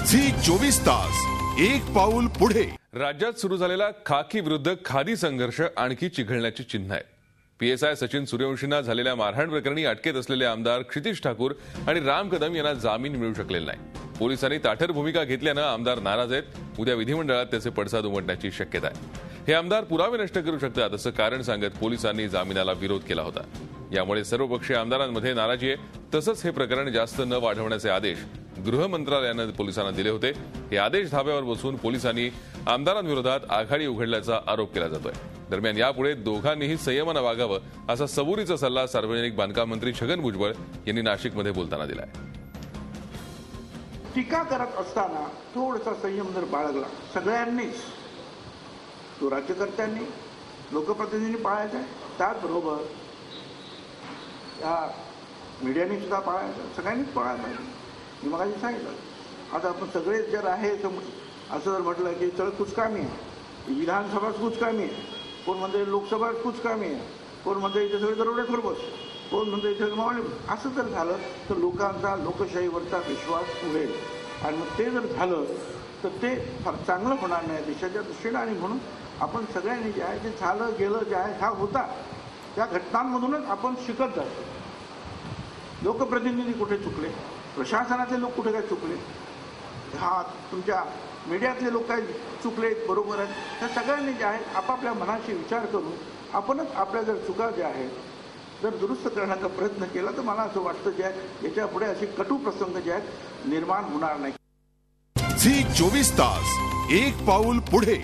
Zee 24 तास एक पाऊल पुढे। राज्यात सुरू झालेला खाकी विरुद्ध खादी संघर्ष आणखी चिघळण्याची चिन्ह आहे। पीएसआय सचिन सूर्यवंशींना झालेल्या मारहाण प्रकरणी अटकेत असलेले आमदार क्षितिज ठाकूर आणि राम कदम यांना जामीन मिळू शकलेला नाही। पोलिसांनी ताठर भूमिका घेतल्यानं आमदार नाराज आहेत। उद्या विधिमंडळात त्याचे पडसाद उमटण्याची शक्यता आहे। हे आमदार पुरावे नष्ट करू शकतात असं कारण सांगत पोलिसांनी जामिनाला विरोध केला होता। यामुळे सर्वपक्षीय आमदारांमध्ये नाराजी आहे। तसंच हे प्रकरण जास्त न वाढवण्याचे आदेश गृह मंत्रालयानं पोलिसांना दिले होते। हे आदेश धाब्यावर बसून पोलिसांनी आमदारांविरोधात आघाडी उघडल्याचा आरोप केला जातोय। दरम्यान यापुढे दोघांनीही संयमानं वागावं असा सबुरीचा सल्ला सार्वजनिक बांधकाम मंत्री छगन भुजबळ यांनी नाशिकमध्ये बोलताना दिलाय। टीका करत असताना थोडासा संयम जर बाळगला सगळ्यांनीच, तो राज्यकर्त्यांनी, लोकप्रतिनिधींनी पाळायचा आहे, त्याचबरोबर या मीडियाने सुद्धा पाळायचं, सगळ्यांनीच पाळायला पाहिजे। मी मगाशी सांगितलं, आता आपण सगळे जर आहे असं जर म्हटलं की सगळं कुचकामी आहे, विधानसभा कुचकामी आहे, कोण म्हणते लोकसभा कुचकामी आहे, कोण म्हणते इथे सगळे दरोडेखोर बस, कोण म्हणते इथे मावळे, असं जर झालं तर लोकांचा लोकशाहीवरचा विश्वास उडेल। आणि मग ते जर झालं तर ते फार चांगलं होणार नाही देशाच्या दृष्टीनं। आणि म्हणून आपण सगळ्यांनी जे आहे ते झालं गेलं जे आहे हा होता त्या घटनांमधूनच आपण शिकत जातो। लोकप्रतिनिधी कुठे चुकले, प्रशासनाचे लोक कुठे काय चुकले, हा तुमच्या मीडियातले लोक काय चुकले, बरोबर आहेत, त्या सगळ्यांनी जे आहे आपापल्या मनाशी विचार करून आपणच आपल्या जर चुका ज्या आहेत जर दुरुस्त करण्याचा प्रयत्न केला तर मला असं वाटतं जे आहे याच्या पुढे असे कटू प्रसंग जे आहेत निर्माण होणार नाही। झी 24 तास एक पाऊल पुढे।